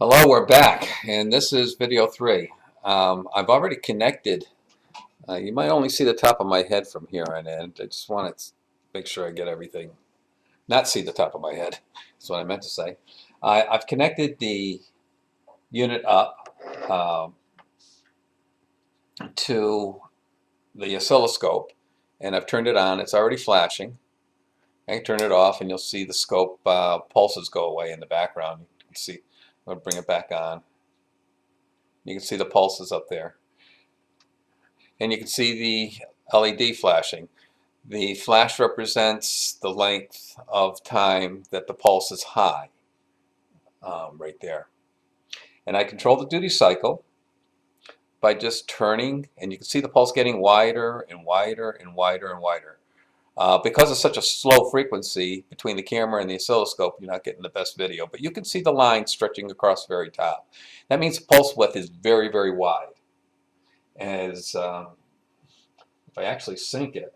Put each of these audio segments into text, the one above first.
Hello, we're back, and this is video 3. I've already connected. You might only see the top of my head from here on in. I just want to make sure I get everything. Not see the top of my head, is what I meant to say. I've connected the unit up to the oscilloscope, and I've turned it on. It's already flashing. I can turn it off, and you'll see the scope pulses go away in the background. You can see. I'm going to bring it back on. You can see the pulses up there. And you can see the LED flashing. The flash represents the length of time that the pulse is high, right there. And I control the duty cycle by just turning, and you can see the pulse getting wider and wider and wider and wider. Because it's such a slow frequency between the camera and the oscilloscope, you're not getting the best video. But you can see the line stretching across the very top. That means the pulse width is very, very wide. As if I actually sync it,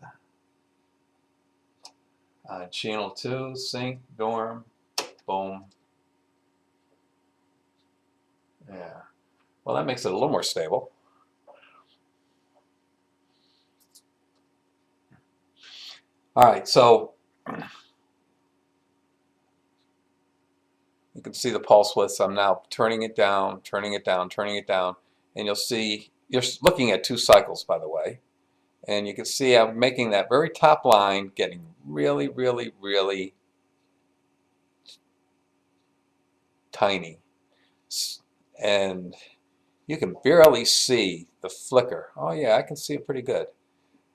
channel 2, sync, norm, boom. Yeah. Well, that makes it a little more stable. All right, so you can see the pulse width. So I'm now turning it down, turning it down, turning it down, and you'll see, you're looking at 2 cycles, by the way. And you can see I'm making that very top line getting really, really, really tiny. And you can barely see the flicker. Oh yeah, I can see it pretty good.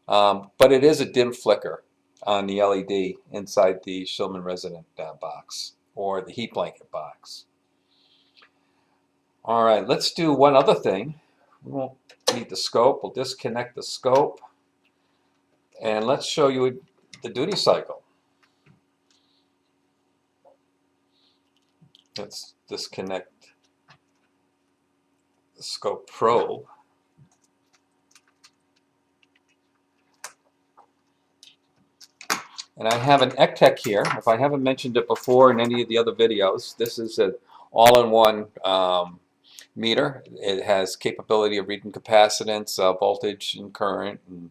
But it is a dim flicker on the LED inside the Schumann resonant box or the heat blanket box. All right, let's do one other thing. We won't need the scope. We'll disconnect the scope. And let's show you the duty cycle. Let's disconnect the scope probe. And I have an ECTEC here. If I haven't mentioned it before in any of the other videos, this is an all-in-one meter. It has capability of reading capacitance, voltage and current, and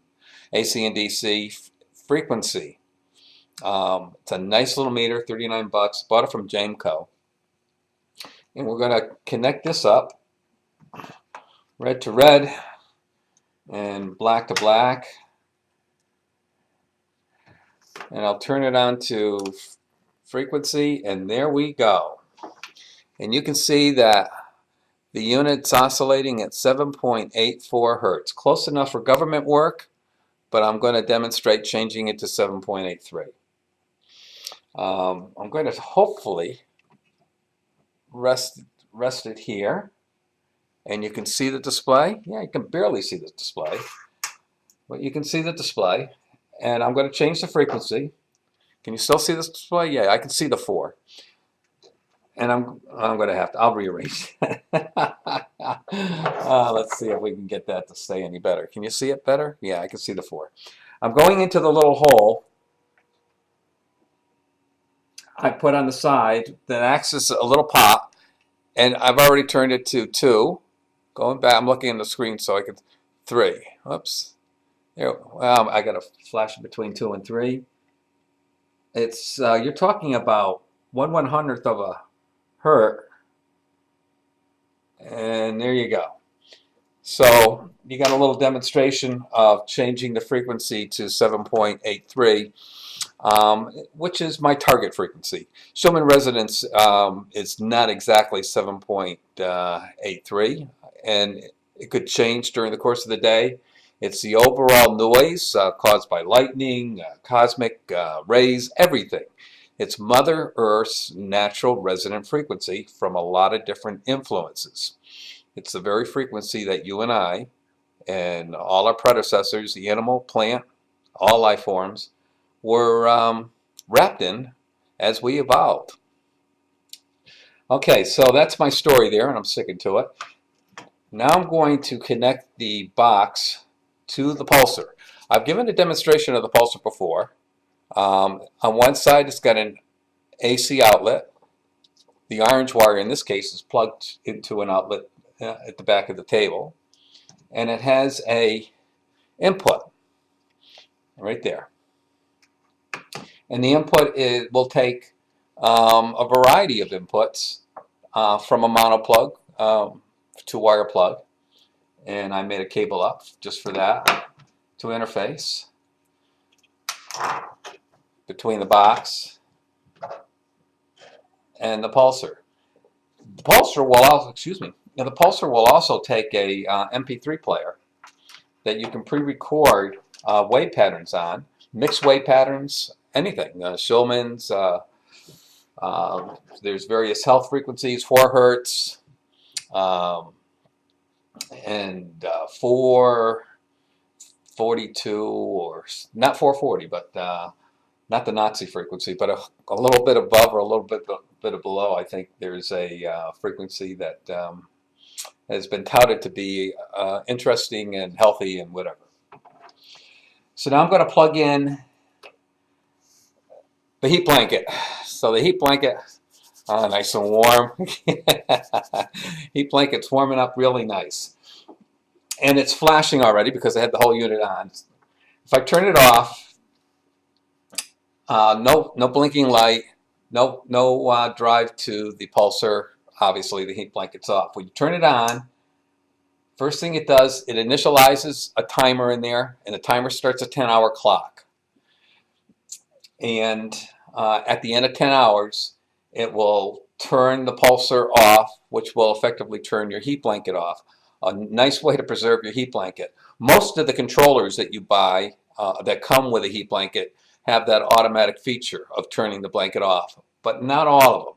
AC and DC frequency. It's a nice little meter, 39 bucks. Bought it from Jameco. And we're going to connect this up, red to red and black to black. And I'll turn it on to frequency, and there we go. And you can see that the unit's oscillating at 7.84 hertz. Close enough for government work, but I'm going to demonstrate changing it to 7.83. I'm going to hopefully rest it here, and you can see the display. Yeah, you can barely see the display, but you can see the display. And I'm going to change the frequency. Can you still see this display? Yeah, I can see the 4. And I'm going to have to, I'll rearrange. Let's see if we can get that to stay any better. Can you see it better? Yeah, I can see the 4. I'm going into the little hole I put on the side that acts as a little pop, and I've already turned it to 2. Going back, I'm looking at the screen so I can 3. Oops. There, well, I got a flash between 2 and 3. It's you're talking about 1/100th of a hertz, and there you go. So you got a little demonstration of changing the frequency to 7.83, which is my target frequency. Schumann resonance is not exactly 7.83, and it could change during the course of the day. It's the overall noise caused by lightning, cosmic rays, everything. It's Mother Earth's natural resonant frequency from a lot of different influences. It's the very frequency that you and I and all our predecessors, the animal, plant, all life forms, were wrapped in as we evolved. Okay, so that's my story there, and I'm sticking to it. Now I'm going to connect the box to the pulsar. I've given a demonstration of the pulsar before. On one side it's got an AC outlet, The orange wire in this case is plugged into an outlet at the back of the table, and it has a input right there. And the input will take a variety of inputs from a monoplug to wire plug, and I made a cable up just for that to interface between the box and the pulsar. The pulsar will also, the pulsar will also take a MP3 player that you can pre-record wave patterns on, mixed wave patterns, anything. Schumann's, there's various health frequencies, 4 hertz, and 442, or not 440, but not the Nazi frequency, but a little bit above or a little bit below. I think there's a frequency that has been touted to be interesting and healthy and whatever. So now I'm going to plug in the heat blanket. So the heat blanket, nice and warm. Heat blanket's warming up really nice. And it's flashing already because I had the whole unit on. If I turn it off, no blinking light, no drive to the pulsar. Obviously the heat blanket's off. When you turn it on, first thing it does, it initializes a timer in there, and the timer starts a 10-hour clock. And at the end of 10 hours, it will turn the pulsar off, which will effectively turn your heat blanket off. A nice way to preserve your heat blanket. Most of the controllers that you buy that come with a heat blanket have that automatic feature of turning the blanket off, but not all of them.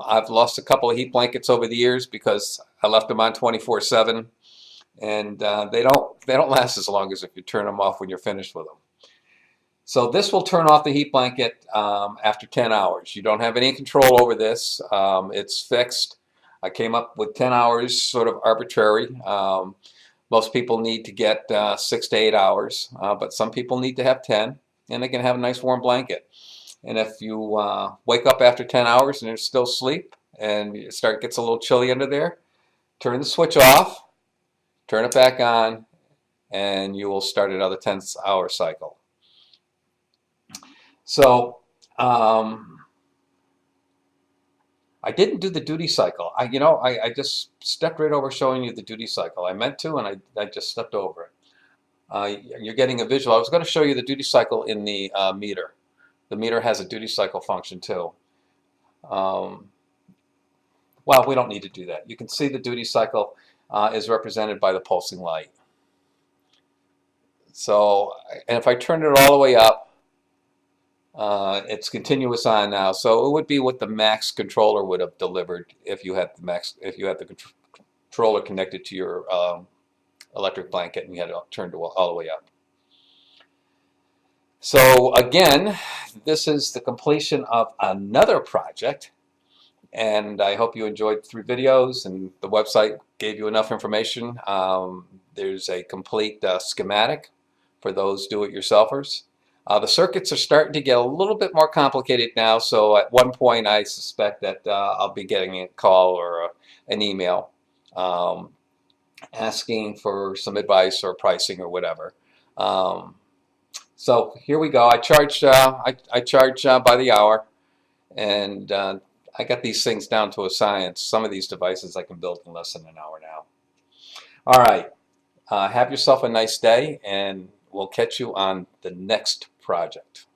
I've lost a couple of heat blankets over the years because I left them on 24/7, and they don't last as long as if you turn them off when you're finished with them. So this will turn off the heat blanket after 10 hours. You don't have any control over this. It's fixed. I came up with 10 hours, sort of arbitrary. Most people need to get 6 to 8 hours, but some people need to have 10, and they can have a nice warm blanket. And if you wake up after 10 hours and you're still asleep and it gets a little chilly under there, turn the switch off, turn it back on, and you will start another 10-hour cycle. So I didn't do the duty cycle. I just stepped right over showing you the duty cycle. I meant to, and I just stepped over it. You're getting a visual. I was going to show you the duty cycle in the meter. The meter has a duty cycle function too. Well, we don't need to do that. You can see the duty cycle is represented by the pulsing light. So, and if I turn it all the way up, it's continuous on now. So it would be what the max controller would have delivered if you had the controller connected to your electric blanket and you had it turned all the way up. So again, this is the completion of another project, and I hope you enjoyed the 3 videos, and the website gave you enough information. There's a complete schematic for those do-it-yourselfers. The circuits are starting to get a little bit more complicated now, so at one point I suspect that I'll be getting a call or an email asking for some advice or pricing or whatever. So here we go. I charge by the hour, and I got these things down to a science. Some of these devices I can build in less than an hour now. All right. Have yourself a nice day, and we'll catch you on the next project.